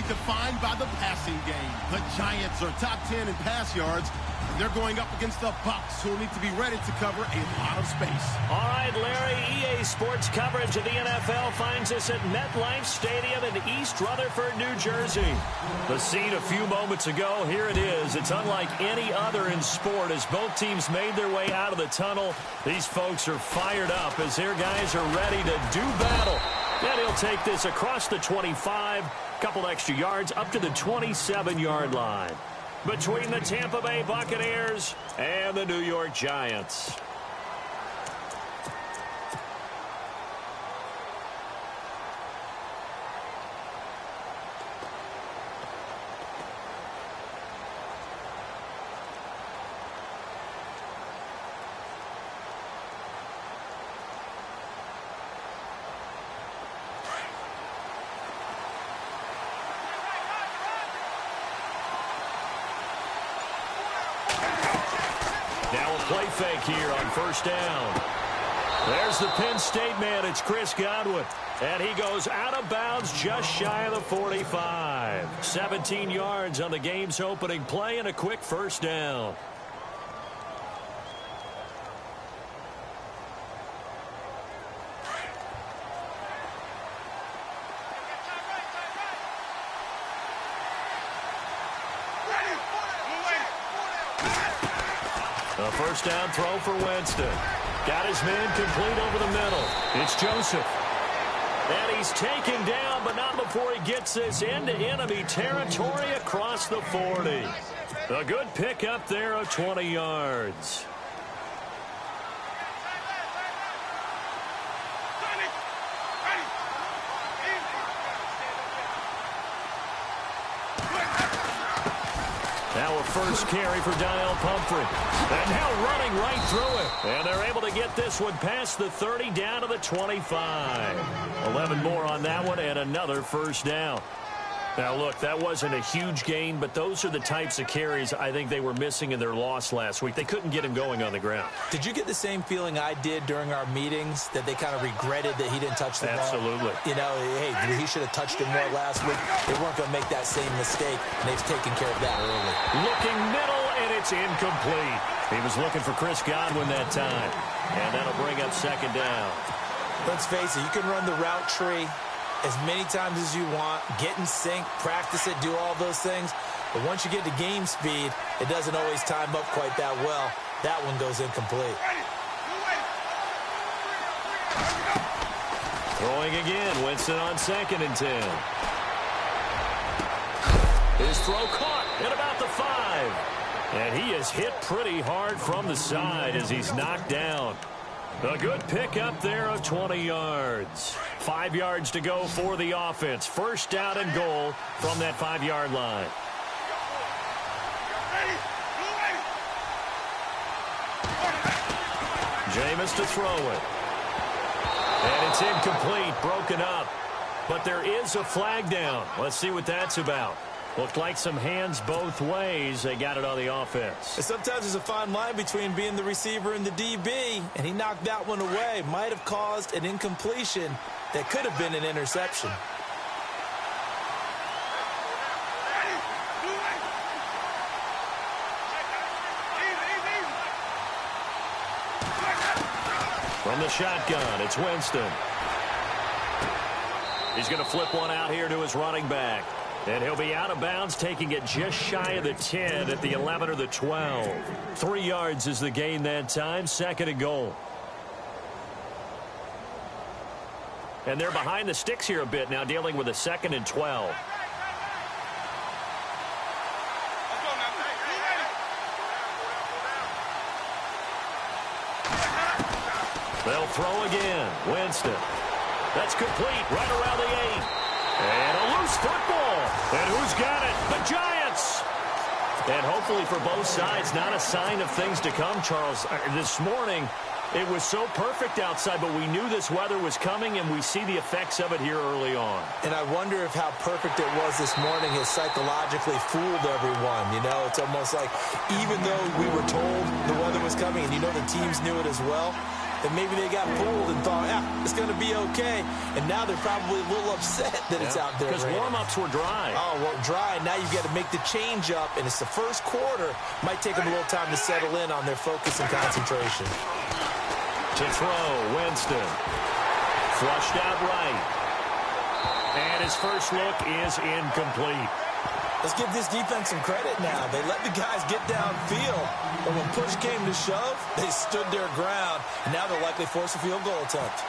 defined by the passing game. The Giants are top 10 in pass yards. They're going up against the Bucs, who will need to be ready to cover a lot of space. All right, Larry, EA Sports coverage of the NFL finds us at MetLife Stadium in East Rutherford, New Jersey. The scene a few moments ago, here it is. It's unlike any other in sport as both teams made their way out of the tunnel. These folks are fired up as their guys are ready to do battle. And he'll take this across the 25, couple extra yards up to the 27-yard line. Between the Tampa Bay Buccaneers and the New York Giants. Now a play fake here on first down. There's the Penn State man. It's Chris Godwin. And he goes out of bounds just shy of the 45. 17 yards on the game's opening play and a quick first down. A first down throw for Winston. Got his man complete over the middle. It's Joseph. And he's taken down, but not before he gets this into enemy territory across the 40. A good pickup there of 20 yards. Now a first carry for Daniel Pumphrey. And now running right through it. And they're able to get this one past the 30 down to the 25. 11 more on that one and another first down. Now, look, that wasn't a huge gain, but those are the types of carries I think they were missing in their loss last week. They couldn't get him going on the ground. Did you get the same feeling I did during our meetings, that they kind of regretted that he didn't touch the ball? Absolutely. You know, hey, he should have touched it more last week. They weren't going to make that same mistake, and they've taken care of that early. Looking middle, and it's incomplete. He was looking for Chris Godwin that time, and that'll bring up second down. Let's face it, you can run the route tree as many times as you want, get in sync, practice it, do all those things. But once you get to game speed, it doesn't always time up quite that well. That one goes incomplete. Throwing again, Winston on 2nd and 10. His throw caught at about the 5. And he is hit pretty hard from the side as he's knocked down. A good pickup there of 20 yards. 5 yards to go for the offense. First down and goal from that 5-yard line. Jameis to throw it. And it's incomplete, broken up. But there is a flag down. Let's see what that's about. Looked like some hands both ways. They got it on the offense. Sometimes there's a fine line between being the receiver and the DB, and he knocked that one away. Might have caused an incompletion that could have been an interception. From the shotgun, it's Winston. He's going to flip one out here to his running back. And he'll be out of bounds, taking it just shy of the 10 at the 11 or the 12. 3 yards is the gain that time, 2nd and goal. And they're behind the sticks here a bit now, dealing with a 2nd and 12. They'll throw again. Winston. That's complete right around the 8. And a loose football. And who's got it? The Giants. And hopefully for both sides, not a sign of things to come, Charles. This morning, it was so perfect outside, but we knew this weather was coming, and we see the effects of it here early on. And I wonder if how perfect it was this morning has psychologically fooled everyone. You know, it's almost like even though we were told the weather was coming, and you know the teams knew it as well, And maybe they got fooled and thought, it's going to be okay. And now they're probably a little upset that it's out there. Because warm-ups were dry. Oh, well, dry. Now you've got to make the change up, and it's the first quarter. Might take them a little time to settle in on their focus and concentration. To throw, Winston. Flushed out right. And his first look is incomplete. Let's give this defense some credit now. They let the guys get downfield, but when push came to shove, they stood their ground, and now they'll likely force a field goal attempt.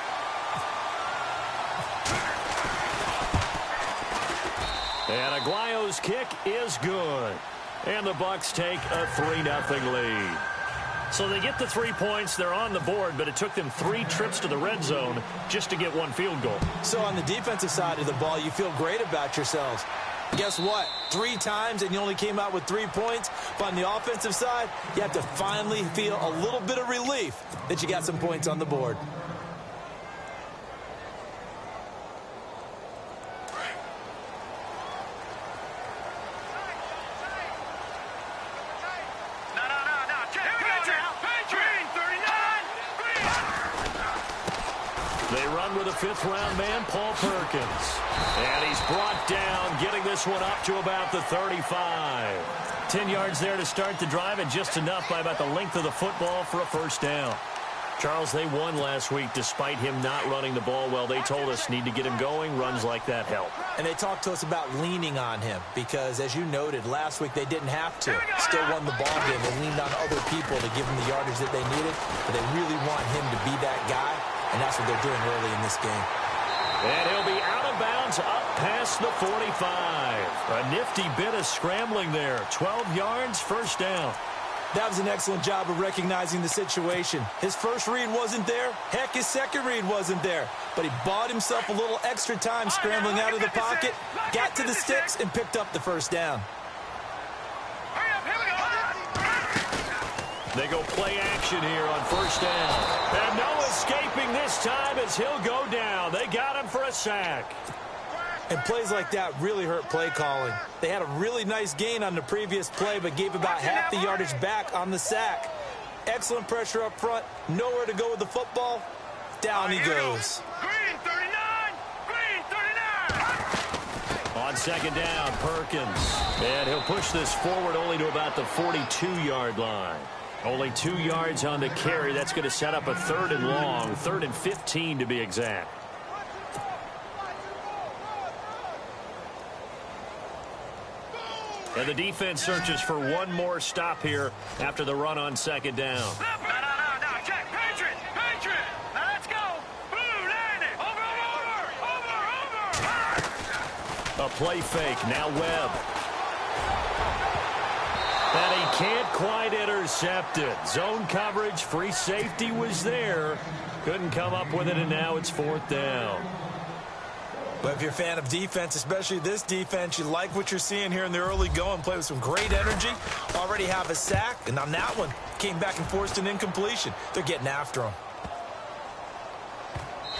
And Aguayo's kick is good. And the Bucs take a 3-0 lead. So they get the 3 points. They're on the board, but it took them 3 trips to the red zone just to get 1 field goal. So on the defensive side of the ball, you feel great about yourselves. Guess what? 3 times and you only came out with 3 points. But on the offensive side, you have to finally feel a little bit of relief that you got some points on the board. With a 5th-round man, Paul Perkins. And he's brought down, getting this one up to about the 35. 10 yards there to start the drive, and just enough by about the length of the football for a first down. Charles, they won last week despite him not running the ball well. They told us need to get him going. Runs like that help. And they talked to us about leaning on him because, as you noted, last week they didn't have to. Still won the ball game. They leaned on other people to give them the yardage that they needed, but they really want him to be that guy, and that's what they're doing early in this game. And he'll be out of bounds up past the 45. A nifty bit of scrambling there. 12 yards, first down. That was an excellent job of recognizing the situation. His first read wasn't there. Heck, his second read wasn't there. But he bought himself a little extra time scrambling out of the pocket, got to the sticks, and picked up the first down. They go play action here on first down. And no escaping this time as he'll go down. They got him for a sack. And plays like that really hurt play calling. They had a really nice gain on the previous play, but gave about half the yardage back on the sack. Excellent pressure up front. Nowhere to go with the football. Down he goes. Green 39! Green 39! On second down, Perkins. And he'll push this forward only to about the 42-yard line. Only 2 yards on the carry. That's going to set up a 3rd and long. 3rd and 15 to be exact. And the defense searches for one more stop here after the run on second down. No, check. Patriot! Patriot! Now let's go! Blue, land it! Over! A play fake, now Webb. And he can't quite intercept it. Zone coverage, free safety was there. Couldn't come up with it, and now it's 4th down. But if you're a fan of defense, especially this defense, you like what you're seeing here in the early going. Play with some great energy. Already have a sack. And on that one, came back and forced an incompletion. They're getting after him.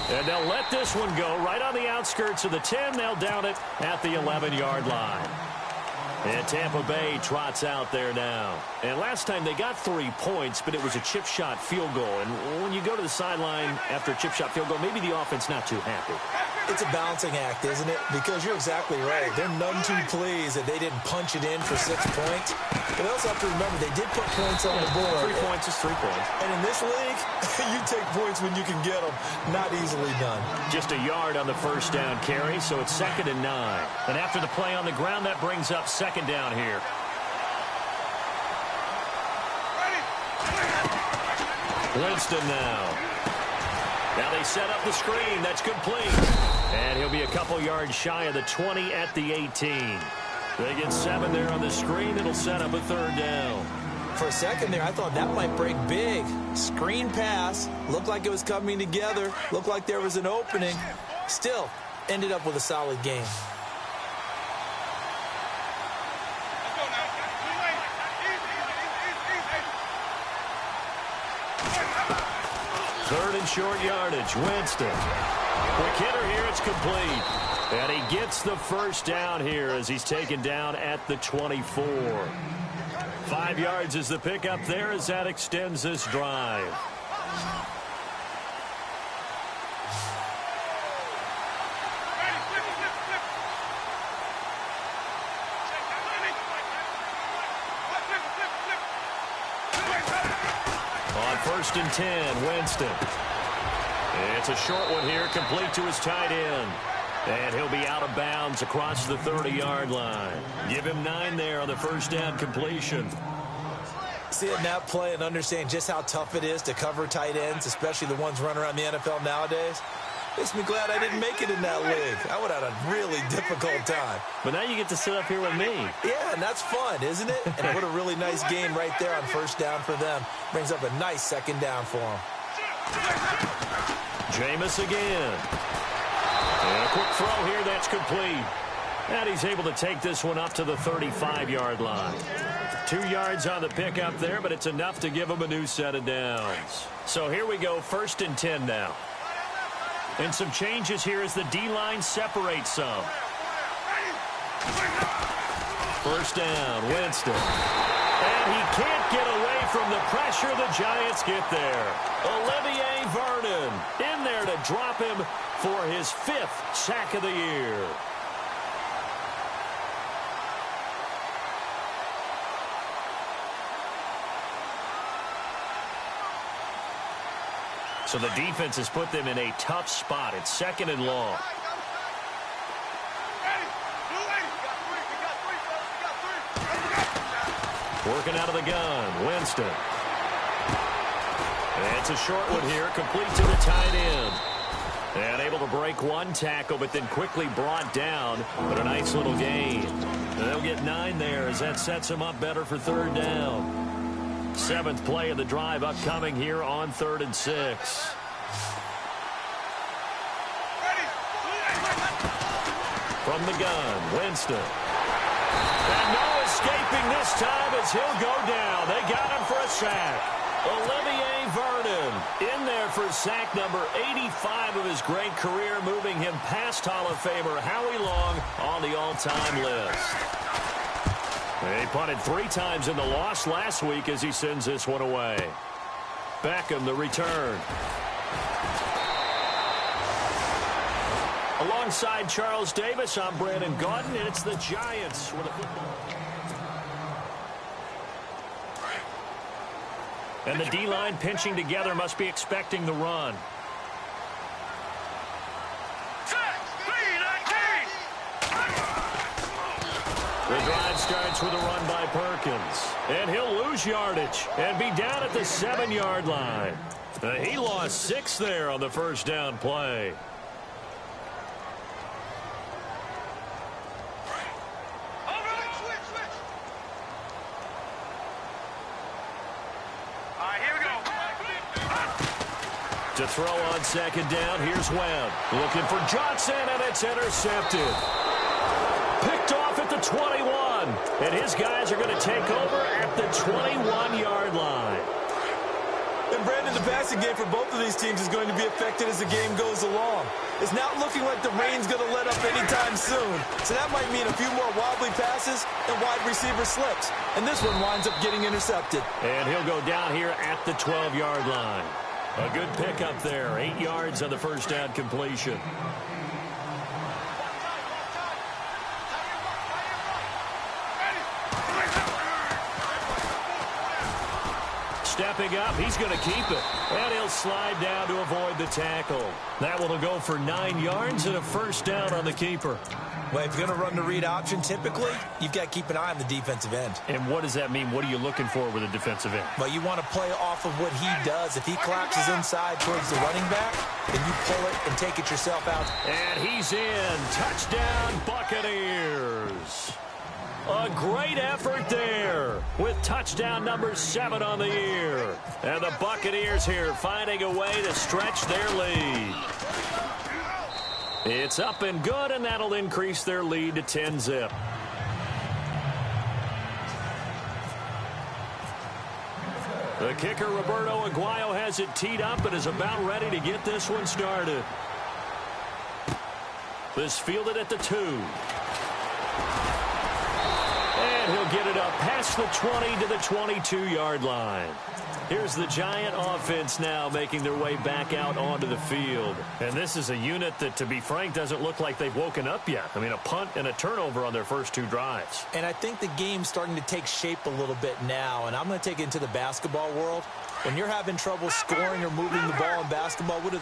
And they'll let this one go right on the outskirts of the 10. They'll down it at the 11-yard line. And Tampa Bay trots out there now. And last time they got 3 points, but it was a chip shot field goal. And when you go to the sideline after a chip shot field goal, maybe the offense not too happy. It's a balancing act, isn't it? Because you're exactly right. They're none too pleased that they didn't punch it in for 6 points. But they also have to remember they did put points on the board. 3 points is 3 points. And in this league, you take points when you can get them. Not easily done. Just a yard on the first down carry, so it's 2nd and 9. And after the play on the ground, that brings up 2nd down here. Winston now. Now they set up the screen. That's complete. And he'll be a couple yards shy of the 20 at the 18. They get 7 there on the screen. It'll set up a 3rd down. For a second there, I thought that might break big. Screen pass. Looked like it was coming together. Looked like there was an opening. Still, ended up with a solid game. Third and short yardage. Winston. Quick hitter here. It's complete. And he gets the first down here as he's taken down at the 24. 5 yards is the pickup there as that extends this drive. first and 10, Winston. It's a short one here, complete to his tight end. And he'll be out of bounds across the 30-yard line. Give him 9 there on the first down completion. Seeing that play and understand just how tough it is to cover tight ends, especially the ones running around the NFL nowadays, makes me glad I didn't make it in that league. I would have had a really difficult time. But now you get to sit up here with me. Yeah, and that's fun, isn't it? And what a really nice game right there on first down for them. Brings up a nice second down for them. Jameis again. And a quick throw here, that's complete. And he's able to take this one up to the 35-yard line. 2 yards on the pickup there, but it's enough to give him a new set of downs. So here we go, first and 10 now. And some changes here as the D-line separates some. First down, Winston. And he can't get away from the pressure. The Giants get there. Olivier Vernon in there to drop him for his 5th sack of the year. So the defense has put them in a tough spot. It's second and long. Working out of the gun, Winston. And it's a short one here, complete to the tight end. And able to break one tackle, but then quickly brought down. But a nice little gain. And they'll get 9 there as that sets them up better for third down. 7th play of the drive upcoming here on 3rd and 6. From the gun, Winston. And no escaping this time as he'll go down. They got him for a sack. Olivier Vernon in there for sack number 85 of his great career, moving him past Hall of Famer Howie Long on the all-time list. He punted 3 times in the loss last week as he sends this one away. Beckham, the return. Alongside Charles Davis, I'm Brandon Gaudin, and it's the Giants with a football. And the D-line pinching together, must be expecting the run. The drive starts with a run by Perkins. And he'll lose yardage and be down at the 7-yard line. He lost 6 there on the first down play. To throw on second down, here's Webb. Looking for Johnson, and it's intercepted. Picked off at the 21. And his guys are going to take over at the 21-yard line. And Brandon, the passing game for both of these teams is going to be affected as the game goes along. It's not looking like the rain's going to let up anytime soon. So that might mean a few more wobbly passes and wide receiver slips. And this one winds up getting intercepted. And he'll go down here at the 12-yard line. A good pickup there. 8 yards on the first down completion. Stepping up, he's going to keep it. And he'll slide down to avoid the tackle. That one will go for 9 yards and a first down on the keeper. Well, if you're going to run the read option, typically, you've got to keep an eye on the defensive end. And what does that mean? What are you looking for with a defensive end? Well, you want to play off of what he does. If he collapses inside towards the running back, then you pull it and take it yourself out. And he's in. Touchdown, Buccaneers. A great effort there with touchdown number 7 on the year. And the Buccaneers here finding a way to stretch their lead. It's up and good, and that'll increase their lead to 10-zip. The kicker, Roberto Aguayo, has it teed up and is about ready to get this one started. This fielded at the 2. And he'll get it up past the 20 to the 22-yard line. Here's the Giant offense now making their way back out onto the field. And this is a unit that, to be frank, doesn't look like they've woken up yet. I mean, a punt and a turnover on their first 2 drives. And I think the game's starting to take shape a little bit now, and I'm going to take it into the basketball world. When you're having trouble scoring or moving the ball in basketball, what do?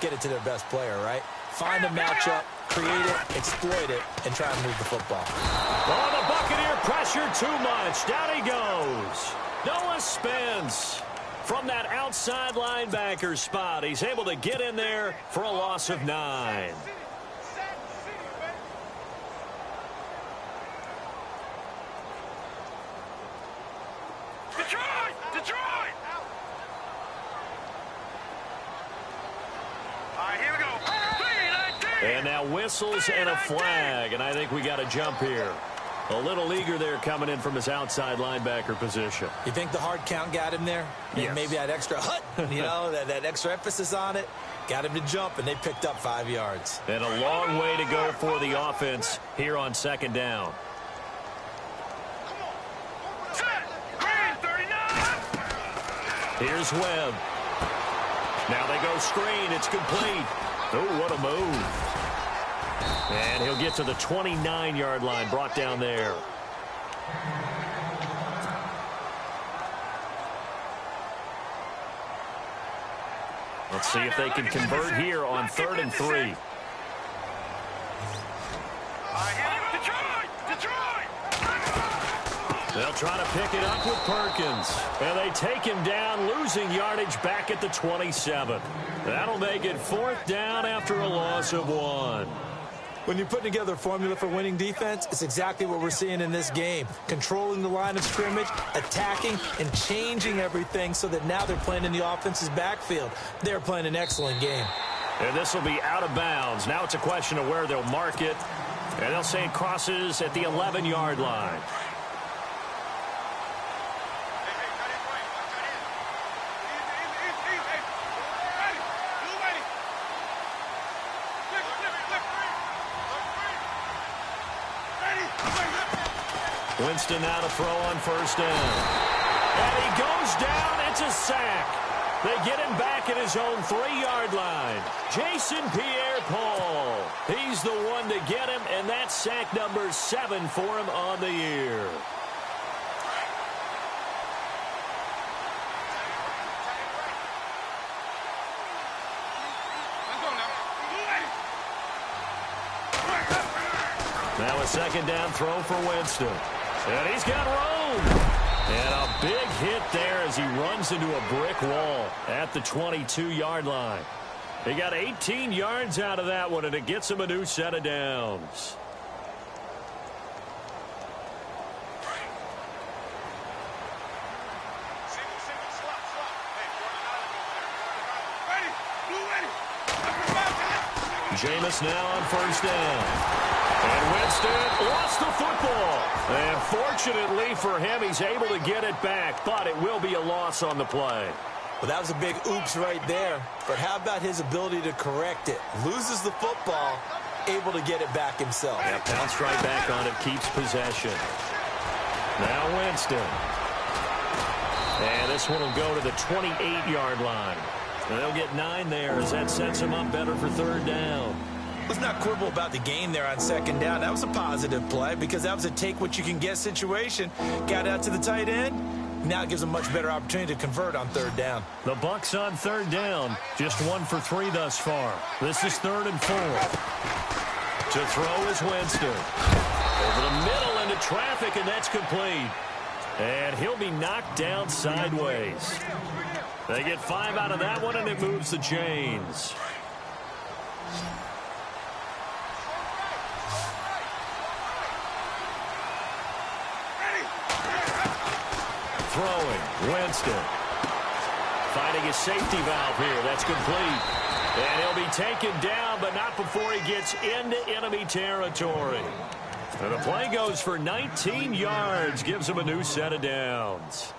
Get it to their best player, right? Find a matchup, create it, exploit it, and try and move the football. Oh, the Buccaneer pressure too much. Down he goes. Noah Spence from that outside linebacker spot. He's able to get in there for a loss of 9. Detroit! All right, here we go. And now whistles and a flag, and I think we got a jump here. A little eager there coming in from his outside linebacker position. You think the hard count got him there? Yes. Maybe that extra that extra emphasis on it got him to jump, and they picked up 5 yards. And a long way to go for the offense here on 2nd down. Green, 39. Here's Webb. Now they go screen. It's complete. Oh, what a move. And he'll get to the 29-yard line, brought down there. Let's see if they can convert here on 3rd and 3. They'll try to pick it up with Perkins. And they take him down, losing yardage back at the 27. That'll make it 4th down after a loss of 1. When you're putting together a formula for winning defense, it's exactly what we're seeing in this game. Controlling the line of scrimmage, attacking, and changing everything so that now they're playing in the offense's backfield. They're playing an excellent game. And this will be out of bounds. Now it's a question of where they'll mark it. And they'll say it crosses at the 11-yard line. Winston now to throw on 1st down. And he goes down. It's a sack. They get him back at his own 3-yard line. Jason Pierre-Paul. He's the one to get him, and that's sack number 7 for him on the year. Now a 2nd down throw for Winston. And he's got room. And a big hit there as he runs into a brick wall at the 22-yard line. He got 18 yards out of that one, and it gets him a new set of downs. Jameis now on 1st down. And Winston lost the football. And fortunately for him, he's able to get it back, but it will be a loss on the play. Well, that was a big oops right there. But how about his ability to correct it? Loses the football, able to get it back himself. Yeah, bounced right back on it, keeps possession. Now Winston. And this one will go to the 28-yard line. And they'll get 9 there as that sets him up better for 3rd down. Let's not quibble about the gain there on 2nd down. That was a positive play because that was a take-what-you-can-get situation. Got out to the tight end. Now it gives them a much better opportunity to convert on 3rd down. The Bucs on 3rd down. Just 1 for 3 thus far. This is 3rd and 4. To throw is Winston. Over the middle into traffic, and that's complete. And he'll be knocked down sideways. They get 5 out of that one, and it moves the chains. Throwing, Winston. Finding his safety valve here. That's complete. And he'll be taken down, but not before he gets into enemy territory. And the play goes for 19 yards. Gives him a new set of downs.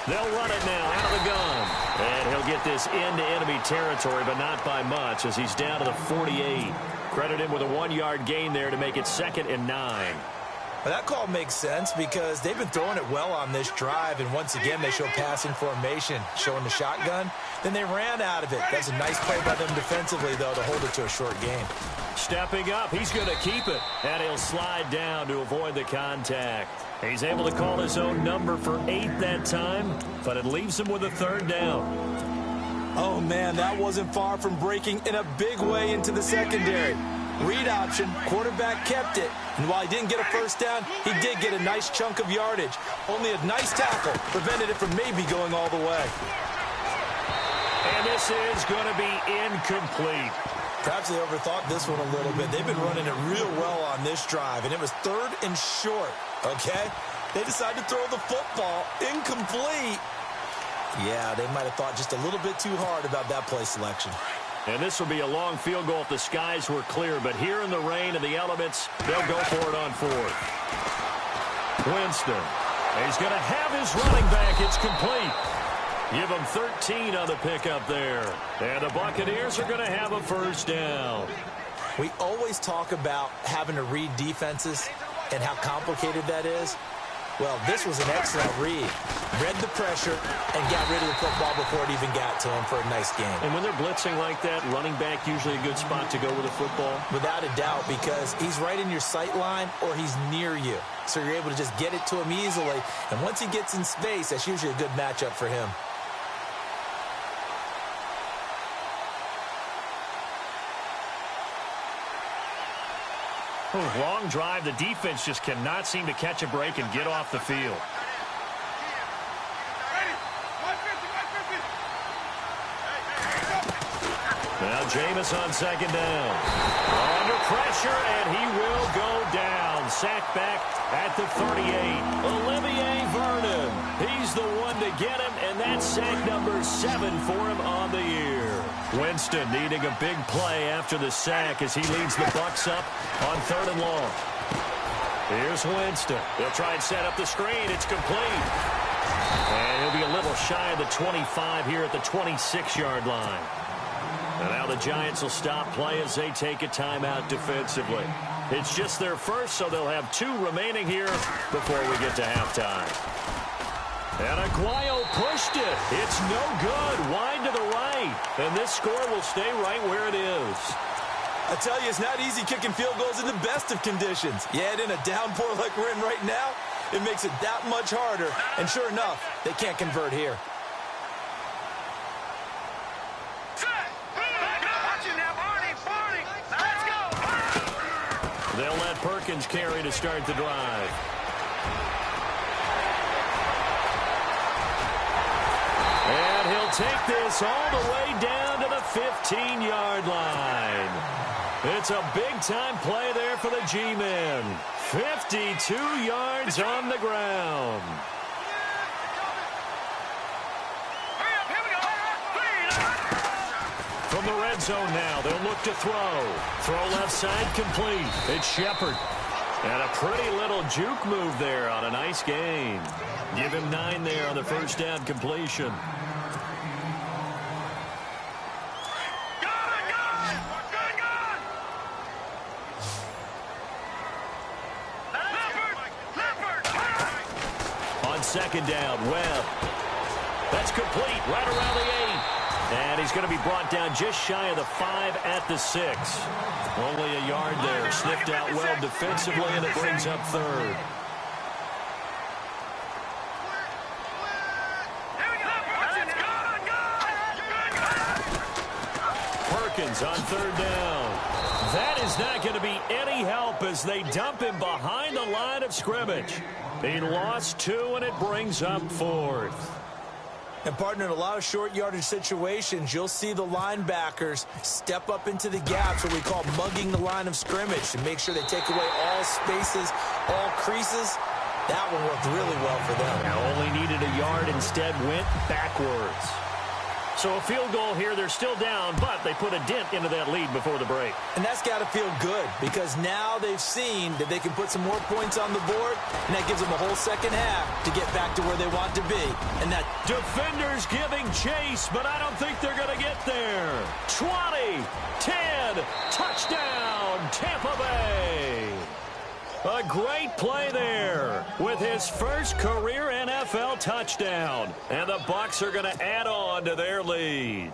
They'll run it now out of the gun. And he'll get this into enemy territory, but not by much as he's down to the 48. Credit him with a 1-yard gain there to make it 2nd and 9. Well, that call makes sense because they've been throwing it well on this drive, and once again they show passing formation, showing the shotgun. Then they ran out of it. That's a nice play by them defensively, though, to hold it to a short gain. Stepping up, he's going to keep it, and he'll slide down to avoid the contact. He's able to call his own number for 8 that time, but it leaves him with a 3rd down. Oh, man, that wasn't far from breaking in a big way into the secondary. Read option, quarterback kept it, and while he didn't get a 1st down, he did get a nice chunk of yardage. Only a nice tackle prevented it from maybe going all the way. And this is going to be incomplete. Perhaps they overthought this one a little bit. They've been running it real well on this drive, and it was 3rd and short, okay? They decided to throw the football incomplete. Yeah, they might have thought just a little bit too hard about that play selection. And this will be a long field goal if the skies were clear. But here in the rain and the elements, they'll go for it on 4th. Winston. He's going to have his running back. It's complete. Give him 13 on the pickup there. And the Buccaneers are going to have a 1st down. We always talk about having to read defenses and how complicated that is. Well, this was an excellent read. Read the pressure and got rid of the football before it even got to him for a nice game. And when they're blitzing like that, running back usually a good spot to go with a football? Without a doubt, because he's right in your sight line or he's near you. So you're able to just get it to him easily. And once he gets in space, that's usually a good matchup for him. Long drive. The defense just cannot seem to catch a break and get off the field. Now Jameis on 2nd down. Under pressure, and he will go down. Sacked back at the 38. Olivier Vernon. He's the one to get him, and that's sack number 7 for him on the year. Winston needing a big play after the sack as he leads the Bucs up on 3rd and long. Here's Winston. They'll try and set up the screen. It's complete. And he'll be a little shy of the 25 here at the 26-yard line. And now the Giants will stop play as they take a timeout defensively. It's just their first, so they'll have 2 remaining here before we get to halftime. And Aguayo pushed it. It's no good. Wide to the right. And this score will stay right where it is. I tell you, it's not easy kicking field goals in the best of conditions. Yet in a downpour like we're in right now, it makes it that much harder. And sure enough, they can't convert here. They'll let Perkins carry to start the drive. And he'll take this all the way down to the 15-yard line. It's a big-time play there for the G-men. 52 yards on the ground. From the red zone now, they'll look to throw. Throw left side complete. It's Shepard. And a pretty little juke move there on a nice gain. Give him 9 there on the 1st down completion. On 2nd down, Webb. That's complete right around the 8. And he's going to be brought down just shy of the 5 at the 6. Only a yard there. Sniffed out well defensively, and it brings up 3rd. Perkins on 3rd down. That is not going to be any help as they dump him behind the line of scrimmage. He lost 2, and it brings up 4th. And, partner, in a lot of short yardage situations, you'll see the linebackers step up into the gaps, what we call mugging the line of scrimmage, to make sure they take away all spaces, all creases. That one worked really well for them. Now only needed a yard, instead went backwards. So a field goal here, they're still down, but they put a dent into that lead before the break. And that's got to feel good because now they've seen that they can put some more points on the board, and that gives them a whole second half to get back to where they want to be. And that defenders giving chase, but I don't think they're going to get there. 20, 10, touchdown, Tampa Bay. A great play there with his first career NFL touchdown. And the Bucs are going to add on to their lead.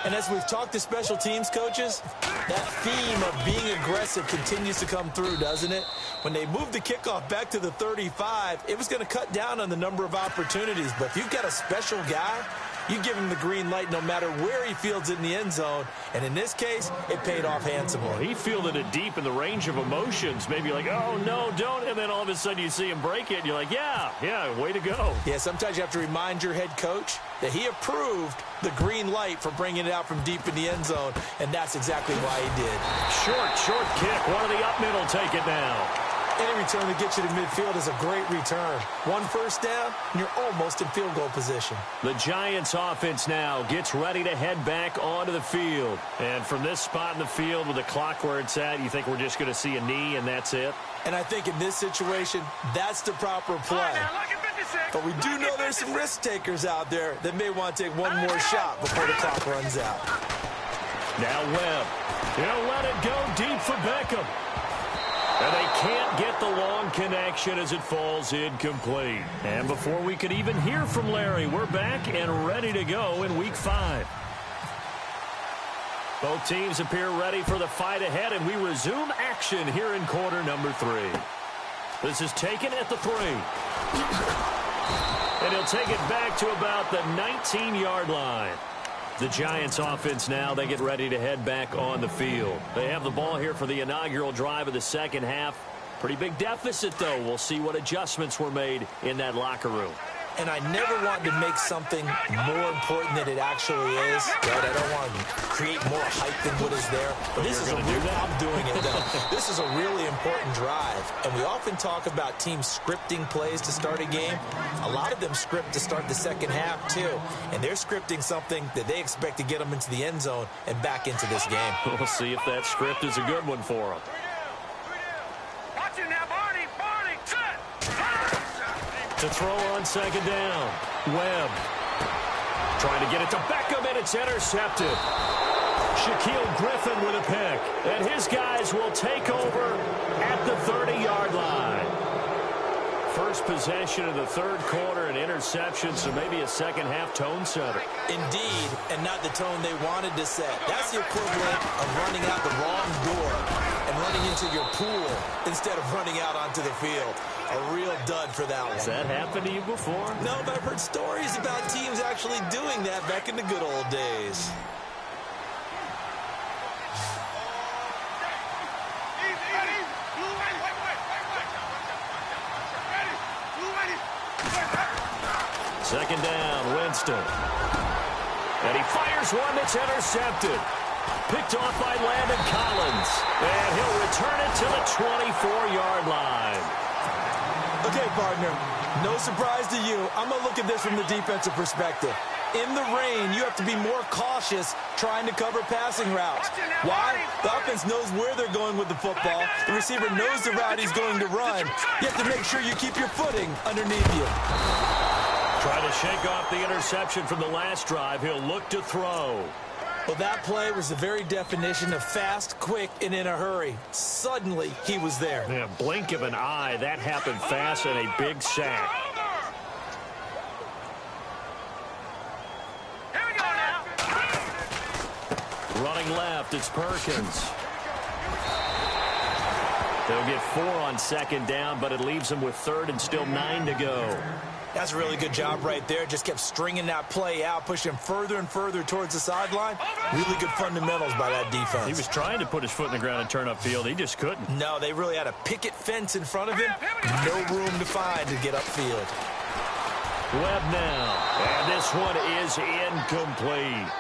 And as we've talked to special teams coaches, that theme of being aggressive continues to come through, doesn't it? When they moved the kickoff back to the 35, it was going to cut down on the number of opportunities. But if you've got a special guy, you give him the green light no matter where he fields it in the end zone. And in this case, it paid off handsomely. He fielded it deep in the range of emotions. Maybe like, oh, no, don't. And then all of a sudden you see him break it. And you're like, yeah, way to go. Yeah, sometimes you have to remind your head coach that he approved the green light for bringing it out from deep in the end zone. And that's exactly why he did. Short kick. One of the up middle take it now. Any return that gets you to midfield is a great return. One first down, and you're almost in field goal position. The Giants offense now gets ready to head back onto the field. And from this spot in the field with the clock where it's at, you think we're just going to see a knee and that's it? And I think in this situation, that's the proper play. But we do know there's some risk takers out there that may want to take one more shot before the clock runs out. Now Webb. He'll let it go deep for Beckham. And they can't get the long connection as it falls incomplete. And before we could even hear from Larry, we're back and ready to go in Week 5. Both teams appear ready for the fight ahead, and we resume action here in quarter number 3. This is taken at the 3. And he'll take it back to about the 19-yard line. The Giants offense now, they get ready to head back on the field. They have the ball here for the inaugural drive of the second half. Pretty big deficit, though. We'll see what adjustments were made in that locker room. And I never want to make something more important than it actually is. Right? I don't want to create more hype than what is there. But this is I'm doing it, though. This is a really important drive. And we often talk about teams scripting plays to start a game. A lot of them script to start the second half, too. And they're scripting something that they expect to get them into the end zone and back into this game. We'll see if that script is a good one for them. Watch it now, Barney, set. To throw on second down. Webb trying to get it to Beckham, and it's intercepted. Shaquille Griffin with a pick. And his guys will take over at the 30-yard line. First possession of the third quarter, an interception, so maybe a second-half tone setter. Indeed, and not the tone they wanted to set. That's the equivalent of running out the wrong door and running into your pool instead of running out onto the field. A real dud for that one. Has that happened to you before? No, but I've heard stories about teams actually doing that back in the good old days. Second down, Winston. And he fires one that's intercepted. Picked off by Landon Collins. And he'll return it to the 24-yard line. Okay, partner, no surprise to you. I'm going to look at this from the defensive perspective. In the rain, you have to be more cautious trying to cover passing routes. Why? The offense knows where they're going with the football. The receiver knows the route he's going to run. You have to make sure you keep your footing underneath you. Trying to shake off the interception from the last drive. He'll look to throw. Well, that play was the very definition of fast, quick, and in a hurry. Suddenly, he was there. Yeah, blink of an eye. That happened fast and a big sack. Here we go now. Running left, it's Perkins. They'll get 4 on second down, but it leaves them with third and still 9 to go. That's a really good job right there. Just kept stringing that play out, pushing him further and further towards the sideline. Really good fundamentals by that defense. He was trying to put his foot in the ground and turn upfield. He just couldn't. No, they really had a picket fence in front of him. No room to find to get upfield. Webb now. And this one is incomplete.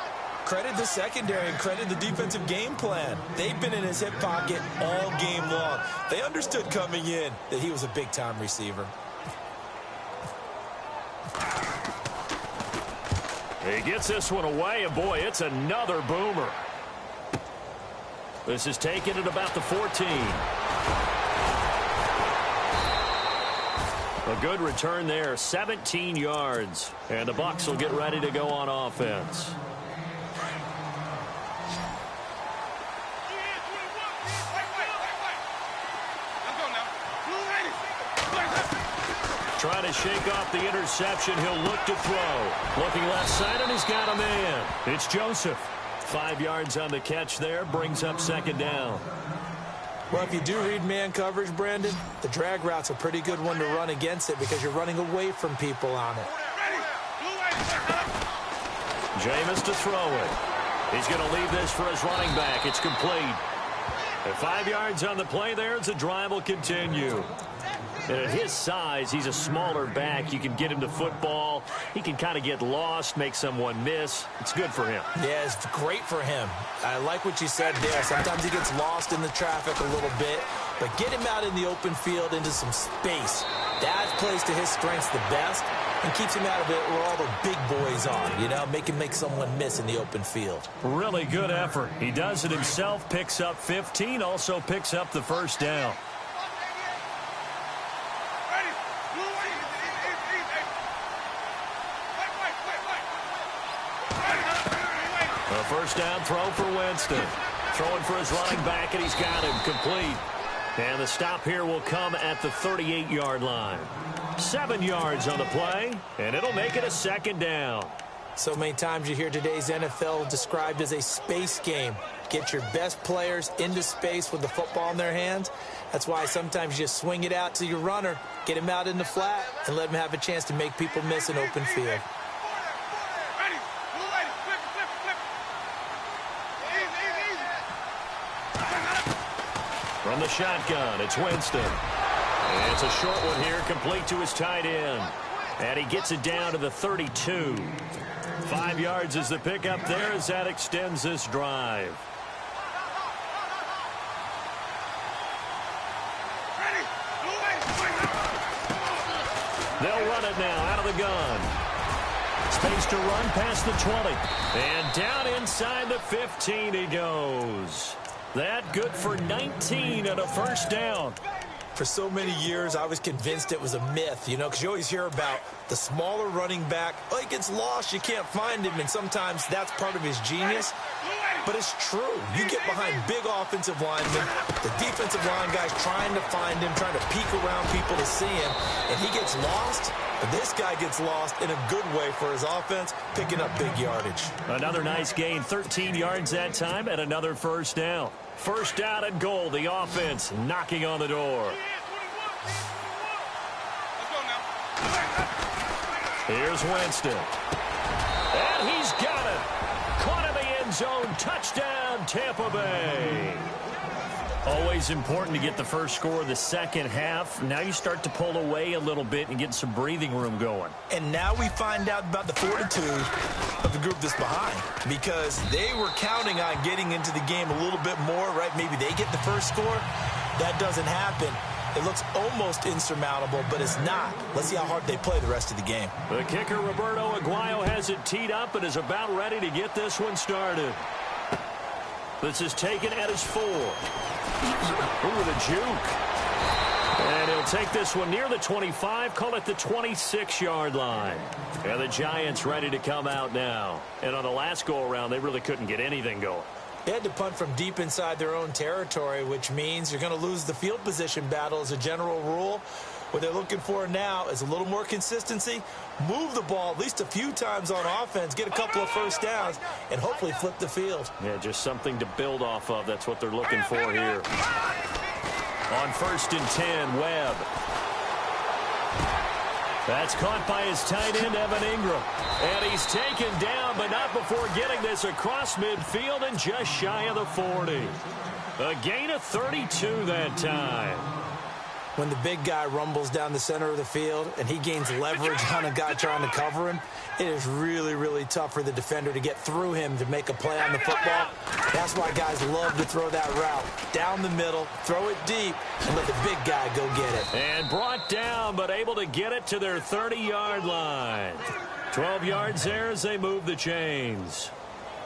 Credit the secondary and credit the defensive game plan. They've been in his hip pocket all game long. They understood coming in that he was a big-time receiver. He gets this one away, and boy, it's another boomer. This is taken at about the 14. A good return there, 17 yards. And the Bucs will get ready to go on offense. Trying to shake off the interception. He'll look to throw. Looking left side, and he's got a man. It's Joseph. 5 yards on the catch there. Brings up second down. Well, if you do read man coverage, Brandon, the drag route's a pretty good one to run against it because you're running away from people on it. Jameis to throw it. He's going to leave this for his running back. It's complete. And 5 yards on the play there as the drive will continue. And at his size, he's a smaller back. You can get him to football. He can kind of get lost, make someone miss. It's good for him. Yeah, it's great for him. I like what you said there. Sometimes he gets lost in the traffic a little bit. But get him out in the open field into some space. That plays to his strengths the best and keeps him out of it where all the big boys are. You know, make him make someone miss in the open field. Really good effort. He does it himself, picks up 15, also picks up the first down. A first down throw for Winston. Throwing for his running back, and he's got him complete. And the stop here will come at the 38-yard line. 7 yards on the play, and it'll make it a second down. So many times you hear today's NFL described as a space game. Get your best players into space with the football in their hands. That's why sometimes you swing it out to your runner, get him out in the flat, and let him have a chance to make people miss an open field. From the shotgun, it's Winston. And it's a short one here, complete to his tight end. And he gets it down to the 32. 5 yards is the pickup there as that extends this drive. They'll run it now out of the gun. Space to run past the 20. And down inside the 15 he goes. That good for 19 and a first down. For so many years, I was convinced it was a myth, you know, because you always hear about the smaller running back. Oh, he gets lost, you can't find him, and sometimes that's part of his genius. But it's true. You get behind big offensive linemen, the defensive line guys trying to find him, trying to peek around people to see him, and he gets lost. But this guy gets lost in a good way for his offense, picking up big yardage. Another nice gain, 13 yards that time, and another first down. First down and goal, the offense knocking on the door. Here's Winston. And he's got it. Caught in the end zone. Touchdown, Tampa Bay. Always important to get the first score of the second half. Now you start to pull away a little bit and get some breathing room going. And now we find out about the fortitude of the group that's behind, because they were counting on getting into the game a little bit more, right? Maybe they get the first score. That doesn't happen. It looks almost insurmountable, but it's not. Let's see how hard they play the rest of the game. The kicker, Roberto Aguayo, has it teed up and is about ready to get this one started. This is taken at his 4. Ooh, with a juke. And he'll take this one near the 25, call it the 26-yard line. And the Giants ready to come out now. And on the last go-around, they really couldn't get anything going. They had to punt from deep inside their own territory, which means you're going to lose the field position battle as a general rule. What they're looking for now is a little more consistency, move the ball at least a few times on offense, get a couple of first downs, and hopefully flip the field. Yeah, just something to build off of. That's what they're looking for here. On 1st and 10, Webb. That's caught by his tight end, Evan Ingram. And he's taken down, but not before getting this across midfield and just shy of the 40. A gain of 32 that time. When the big guy rumbles down the center of the field and he gains leverage on a guy trying to cover him, it is really, really tough for the defender to get through him to make a play on the football. That's why guys love to throw that route. Down the middle, throw it deep, and let the big guy go get it. And brought down, but able to get it to their 30-yard line. 12 yards there as they move the chains.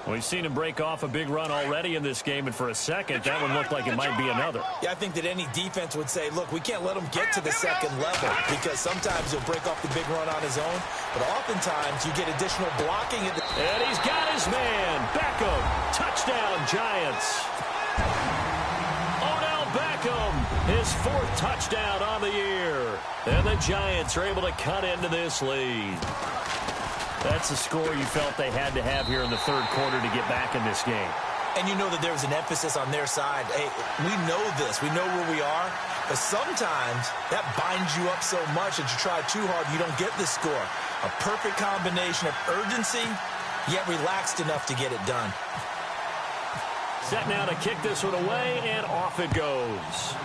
We've seen him break off a big run already in this game, and for a second, that one looked like it might be another. Yeah, I think that any defense would say, look, we can't let him get to the second level, because sometimes he'll break off the big run on his own, but oftentimes you get additional blocking. And he's got his man. Beckham. Touchdown, Giants. Odell Beckham, his 4th touchdown on the year. And the Giants are able to cut into this lead. That's a score you felt they had to have here in the third quarter to get back in this game. And you know that there's an emphasis on their side. Hey, we know this. We know where we are. But sometimes that binds you up so much that you try too hard, you don't get this score. A perfect combination of urgency, yet relaxed enough to get it done. Set now to kick this one away, and off it goes.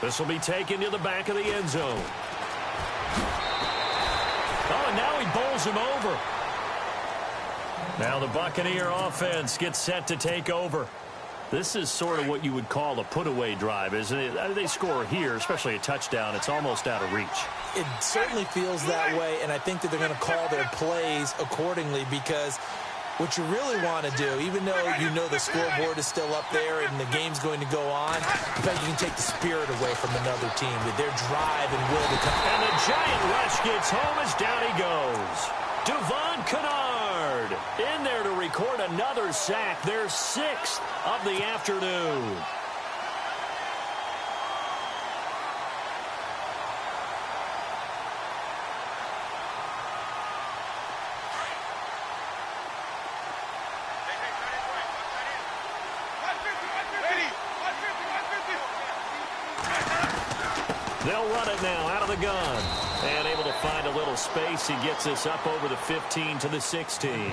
This will be taken to the back of the end zone. Oh, and now he bowls him over. Now the Buccaneer offense gets set to take over. This is sort of what you would call a put-away drive, isn't it? They score here, especially a touchdown. It's almost out of reach. It certainly feels that way, and I think that they're going to call their plays accordingly, because what you really want to do, even though you know the scoreboard is still up there and the game's going to go on, in fact, you can take the spirit away from another team with their drive and will to come. And the giant rush gets home as down he goes. Devon Kennard in there to record another sack, their 6th of the afternoon. They'll run it now out of the gun. And able to find a little space. He gets this up over the 15 to the 16.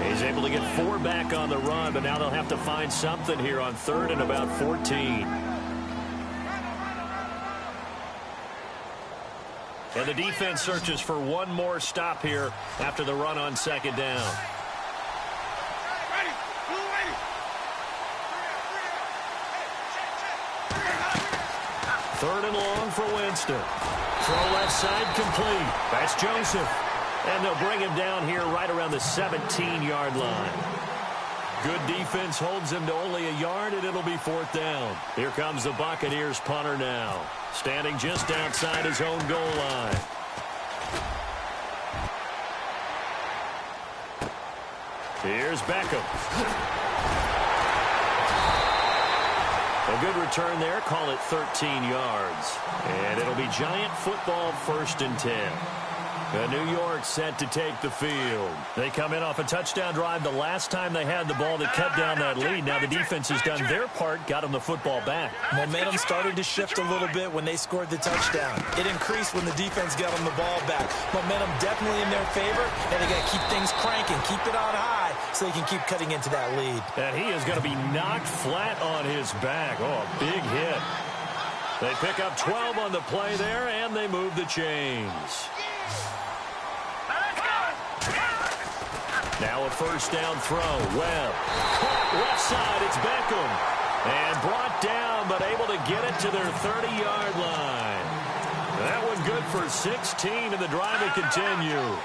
He's able to get 4 back on the run, but now they'll have to find something here on 3rd and about 14. And the defense searches for one more stop here after the run on 2nd down. Third and long for Winston. Throw left side complete. That's Joseph. And they'll bring him down here right around the 17-yard line. Good defense holds him to only a yard, and it'll be 4th down. Here comes the Buccaneers punter now, standing just outside his own goal line. Here's Beckham. A good return there. Call it 13 yards. And it'll be Giant football, 1st and 10. New York set to take the field. They come in off a touchdown drive the last time they had the ball that cut down that lead. Now the defense has done their part, got them the football back. Momentum started to shift a little bit when they scored the touchdown. It increased when the defense got them the ball back. Momentum definitely in their favor, and they got to keep things cranking, keep it on high so they can keep cutting into that lead. And he is going to be knocked flat on his back. Oh, a big hit. They pick up 12 on the play there, and they move the chains. Now a 1st down throw. Webb. Caught left side. It's Beckham. And brought down, but able to get it to their 30-yard line. That one good for 16, and the drive will continue.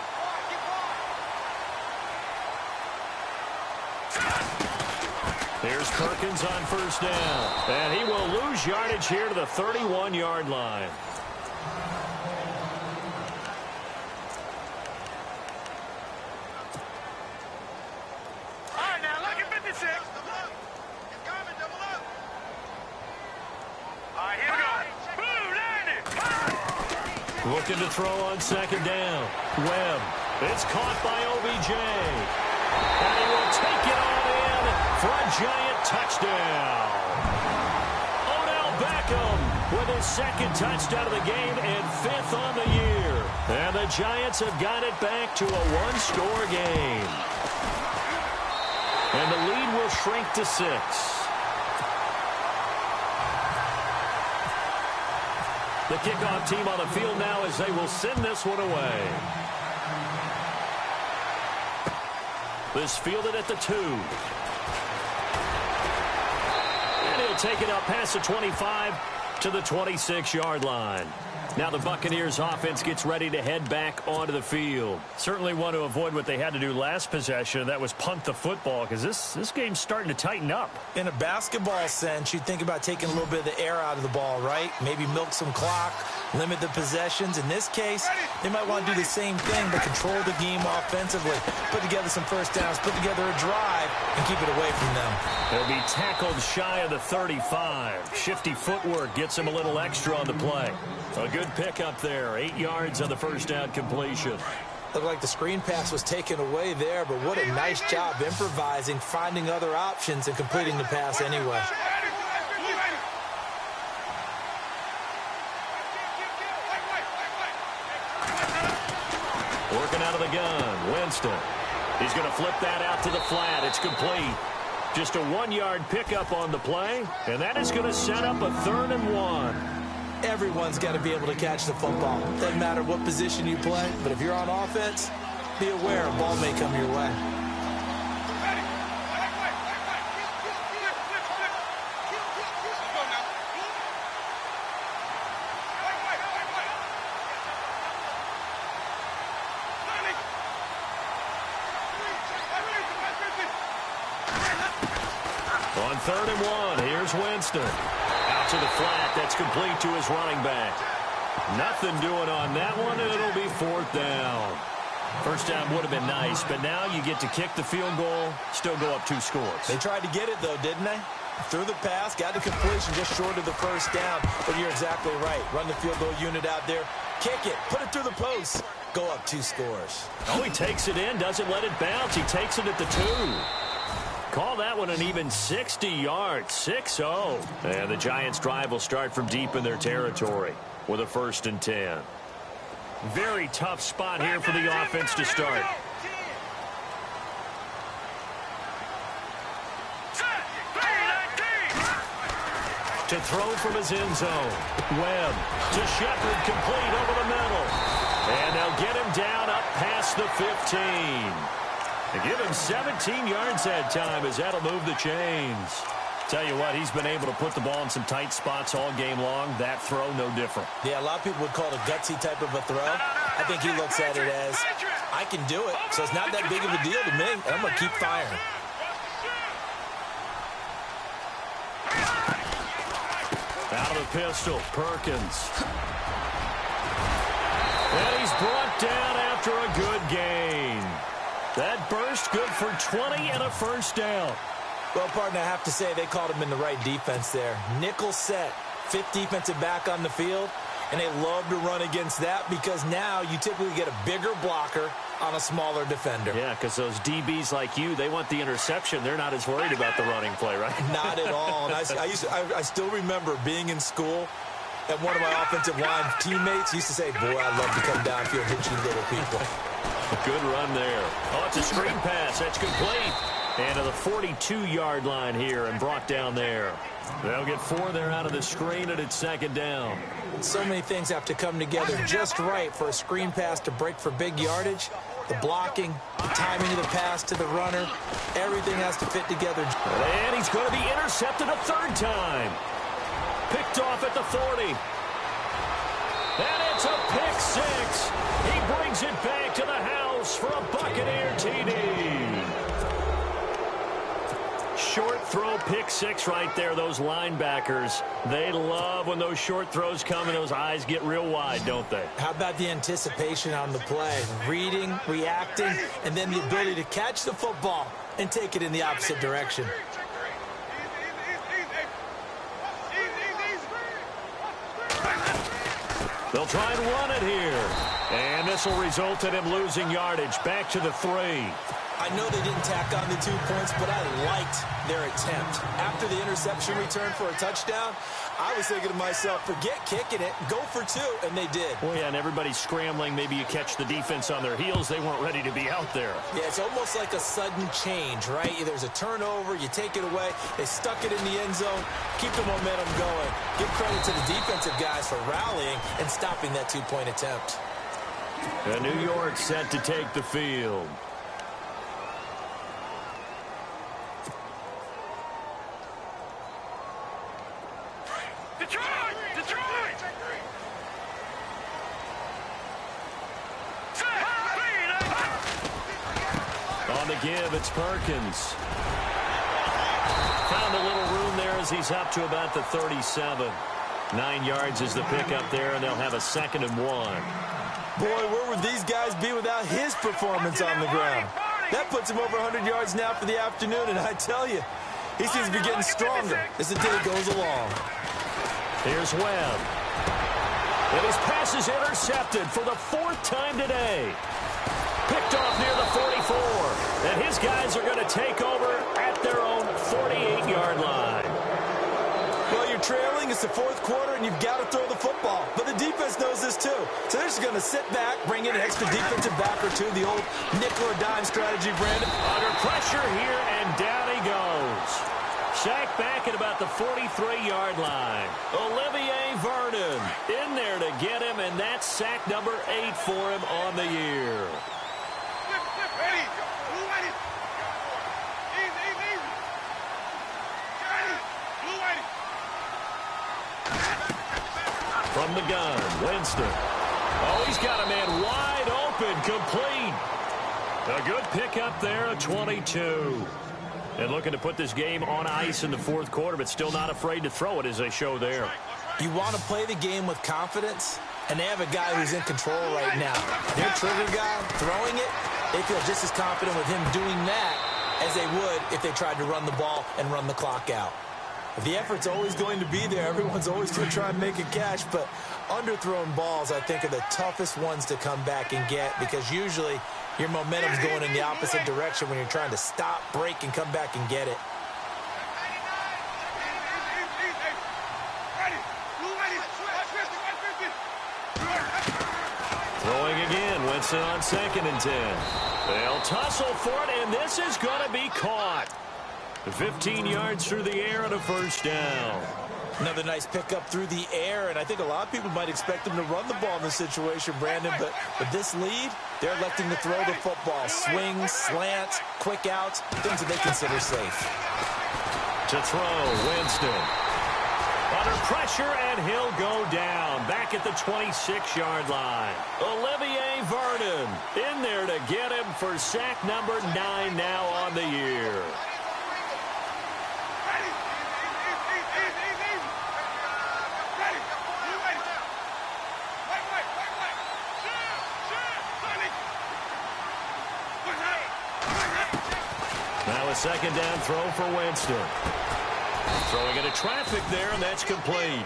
Here's Perkins on 1st down. And he will lose yardage here to the 31-yard line. Looking to throw on 2nd down. Webb. It's caught by OBJ. And he will take it on in for a Giant touchdown. Odell Beckham with his 2nd touchdown of the game and 5th on the year. And the Giants have got it back to a 1-score game. And the lead will shrink to 6. The kickoff team on the field now as they will send this one away. This fielded at the 2. And he'll take it up past the 25 to the 26-yard line. Now the Buccaneers offense gets ready to head back onto the field. Certainly want to avoid what they had to do last possession. That was punt the football, because this game's starting to tighten up. In a basketball sense, you'd think about taking a little bit of the air out of the ball, right? Maybe milk some clock, limit the possessions. In this case, they might want to do the same thing, but control the game offensively. Put together some first downs, put together a drive, and keep it away from them. He'll be tackled shy of the 35. Shifty footwork gets him a little extra on the play. A good pickup there. 8 yards on the first down completion. Looked like the screen pass was taken away there, but what a nice job improvising, finding other options, and completing the pass anyway. Working out of the gun, Winston. He's going to flip that out to the flat. It's complete. Just a 1-yard pickup on the play, and that is going to set up a 3rd and 1. Everyone's got to be able to catch the football. Doesn't matter what position you play, but if you're on offense, be aware a ball may come your way. On 3rd and 1, here's Winston. Out to the flat, that's complete to his running back. Nothing doing on that one, and it'll be 4th down. First down would have been nice, but now you get to kick the field goal, still go up 2 scores. They tried to get it, though, didn't they? Threw the pass, got the completion just short of the first down. But you're exactly right. Run the field goal unit out there. Kick it. Put it through the post. Go up 2 scores. Oh, he takes it in, doesn't let it bounce. He takes it at the 2. Call that one an even 60 yards, 6-0. And the Giants' drive will start from deep in their territory with a 1st and 10. Very tough spot here for the offense to start. To throw from his end zone. Webb to Shepard, complete over the middle. And they'll get him down up past the 15. They give him 17 yards that time as that'll move the chains. Tell you what, he's been able to put the ball in some tight spots all game long. That throw, no different. Yeah, a lot of people would call it a gutsy type of a throw. I think he looks at it as, I can do it, so it's not that big of a deal to me, and I'm going to keep firing. Out of the pistol, Perkins. And he's brought down after a good gain. That burst good for 20 and a first down. Well, partner, I have to say they called him in the right defense there. Nickel set, 5th defensive back on the field, and they love to run against that because now you typically get a bigger blocker on a smaller defender. Yeah, because those DBs like you, they want the interception. They're not as worried about the running play, right? Not at all. And I still remember being in school, and one of my offensive line teammates used to say, boy, I love to come downfield, hit you little people. Good run there. Oh, it's a screen pass. That's complete. And to the 42-yard line here and brought down there. They'll get 4 there out of the screen, and it's 2nd down. So many things have to come together just right for a screen pass to break for big yardage. The blocking, the timing of the pass to the runner, everything has to fit together. And he's going to be intercepted a 3rd time. Picked off at the 40. And it's a pick 6. He brings it back to the house for a Buccaneer TD. Short throw pick 6 right there. Those linebackers, they love when those short throws come and those eyes get real wide, don't they? How about the anticipation on the play? Reading, reacting, and then the ability to catch the football and take it in the opposite direction. They'll try and run it here. And this will result in him losing yardage. Back to the 3. I know they didn't tack on the 2 points, but I liked their attempt. After the interception return for a touchdown, I was thinking to myself, forget kicking it, go for 2, and they did. Well, yeah, and everybody's scrambling. Maybe you catch the defense on their heels. They weren't ready to be out there. Yeah, it's almost like a sudden change, right? There's a turnover, you take it away, they stuck it in the end zone, keep the momentum going. Give credit to the defensive guys for rallying and stopping that 2-point attempt. And New York set to take the field. the give. It's Perkins. Found a little room there as he's up to about the 37. 9 yards is the pickup there, and they'll have a 2nd and 1. Boy, where would these guys be without his performance on the ground? That puts him over 100 yards now for the afternoon, and I tell you, he seems to be getting stronger as the day goes along. Here's Webb. And his pass is intercepted for the 4th time today. Picked off near the 44. And his guys are going to take over at their own 48-yard line. Well, you're trailing. It's the 4th quarter, and you've got to throw the football. But the defense knows this, too. So they're just going to sit back, bring in an extra defensive back or two, the old nickel or dime strategy, Brandon. Under pressure here, and down he goes. Sacked back at about the 43-yard line. Olivier Vernon in there to get him, and that's sack number 8 for him on the year. From the gun, Winston. Oh, he's got a man wide open, complete. A good pickup there, a 22. And looking to put this game on ice in the 4th quarter, but still not afraid to throw it as they show there. You want to play the game with confidence, and they have a guy who's in control right now. Their trigger guy, throwing it, they feel just as confident with him doing that as they would if they tried to run the ball and run the clock out. The effort's always going to be there. Everyone's always going to try and make a catch, but underthrown balls, I think, are the toughest ones to come back and get because usually your momentum's going in the opposite direction when you're trying to stop, break, and come back and get it. Throwing again, Winston on 2nd and 10. They'll tussle for it, and this is going to be caught. 15 yards through the air and a 1st down. Another nice pickup through the air, and I think a lot of people might expect them to run the ball in this situation, Brandon, but with this lead, they're electing to throw the football. Swings, slants, quick outs, things that they consider safe. To throw, Winston. Under pressure, and he'll go down. Back at the 26-yard line. Olivier Vernon in there to get him for sack number 9 now on the year. Now a 2nd down throw for Winston. Throwing into traffic there, and that's complete.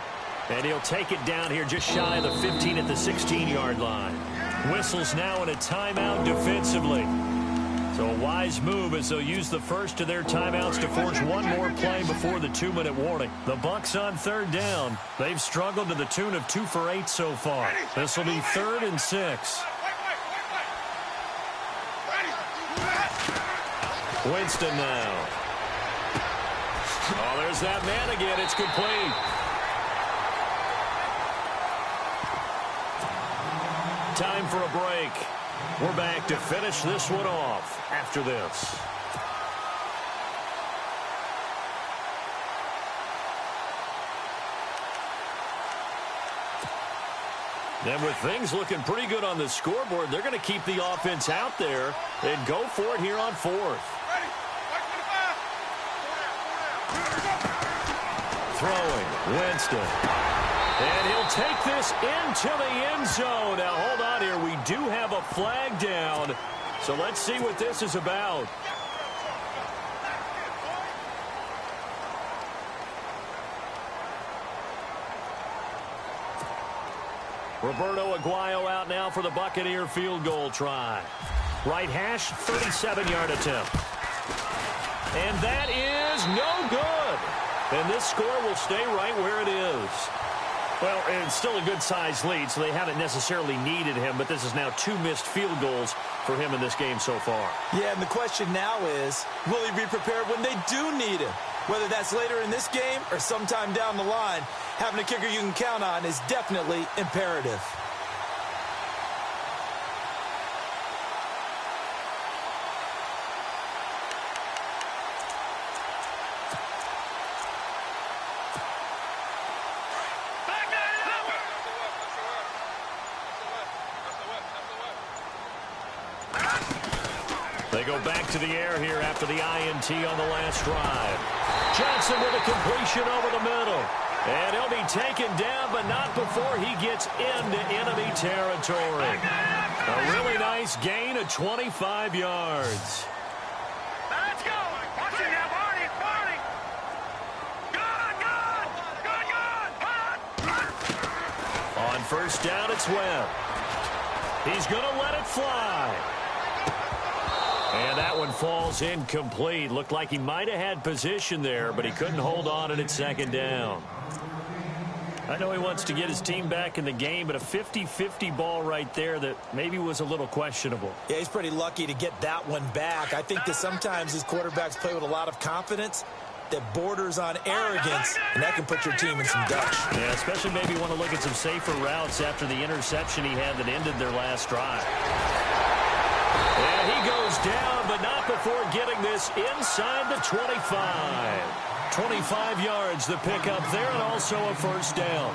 And he'll take it down here just shy of the 15 at the 16-yard line. Whistles now in a timeout defensively. So a wise move as they'll use the first of their timeouts to force one more play before the 2-minute warning. The Bucs on 3rd down. They've struggled to the tune of 2 for 8 so far. This will be 3rd and 6. Winston now. Oh, there's that man again. It's complete. Time for a break. We're back to finish this one off after this. And with things looking pretty good on the scoreboard, they're going to keep the offense out there and go for it here on 4th. Throwing, Winston. And he'll take this into the end zone. Now, hold on here. We do have a flag down. So let's see what this is about. Roberto Aguayo out now for the Buccaneer field goal try. Right hash, 37-yard attempt. And that is no good. And this score will stay right where it is. Well, it's still a good-sized lead, so they haven't necessarily needed him, but this is now 2 missed field goals for him in this game so far. Yeah, and the question now is, will he be prepared when they do need him? Whether that's later in this game or sometime down the line, having a kicker you can count on is definitely imperative. They go back to the air here after the INT on the last drive. Johnson with a completion over the middle. And he'll be taken down, but not before he gets into enemy territory. A really nice gain of 25 yards. Let's go. Watch it now, Barney. Barney. Good. On first down, it's Webb. He's going to let it fly. And that one falls incomplete. Looked like he might have had position there, but he couldn't hold on at second down. I know he wants to get his team back in the game, but a 50-50 ball right there that maybe was a little questionable. Yeah, he's pretty lucky to get that one back. I think that sometimes his quarterbacks play with a lot of confidence that borders on arrogance, and that can put your team in some dutch. Yeah, especially maybe want to look at some safer routes after the interception he had that ended their last drive. And he goes down, but not before getting this inside the 25. 25 yards the pickup there, and also a first down.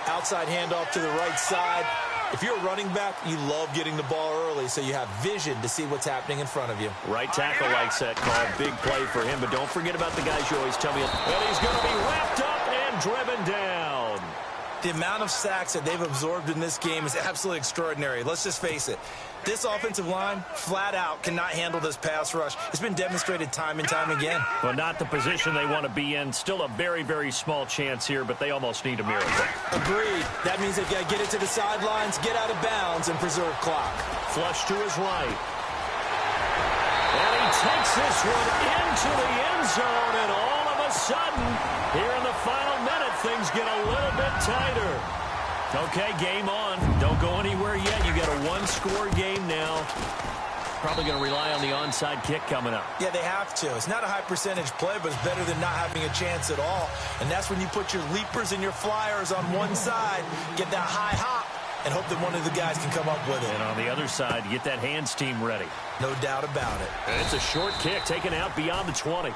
Outside handoff to the right side. If you're a running back, you love getting the ball early so you have vision to see what's happening in front of you. Right tackle likes that call. Big play for him, but don't forget about the guys you always tell me. And he's going to be wrapped up and driven down. The amount of sacks that they've absorbed in this game is absolutely extraordinary. Let's just face it. This offensive line, flat out, cannot handle this pass rush. It's been demonstrated time and time again. Well, not the position they want to be in. Still a very, very small chance here, but they almost need a miracle. Agreed. That means they've got to get it to the sidelines, get out of bounds, and preserve clock. Flush to his right. And he takes this one into the end zone, and all of a sudden, here in the final minute, things get a little bit tighter. Okay, game on. Don't go anywhere yet. You got a one-score game now. Probably going to rely on the onside kick coming up. Yeah, they have to. It's not a high-percentage play, but it's better than not having a chance at all. And that's when you put your leapers and your flyers on one side, get that high hop, and hope that one of the guys can come up with it. And on the other side, get that hands team ready. No doubt about it. And it's a short kick taken out beyond the 20.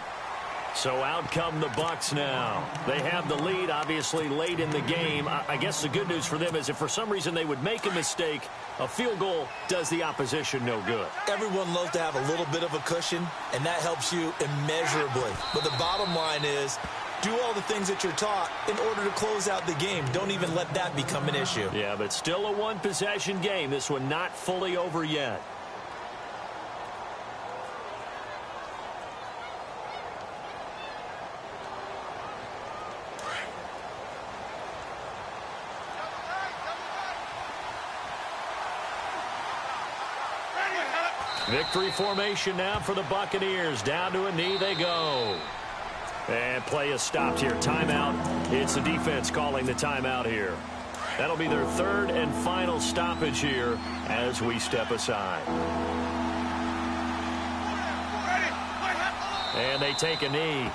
So out come the Bucs now. They have the lead, obviously, late in the game. I guess the good news for them is if for some reason they would make a mistake, a field goal does the opposition no good. Everyone loves to have a little bit of a cushion, and that helps you immeasurably. But the bottom line is, do all the things that you're taught in order to close out the game. Don't even let that become an issue. Yeah, but still a one-possession game. This one not fully over yet. Victory formation now for the Buccaneers. Down to a knee they go. And play is stopped here. Timeout. It's the defense calling the timeout here. That'll be their third and final stoppage here as we step aside. And they take a knee.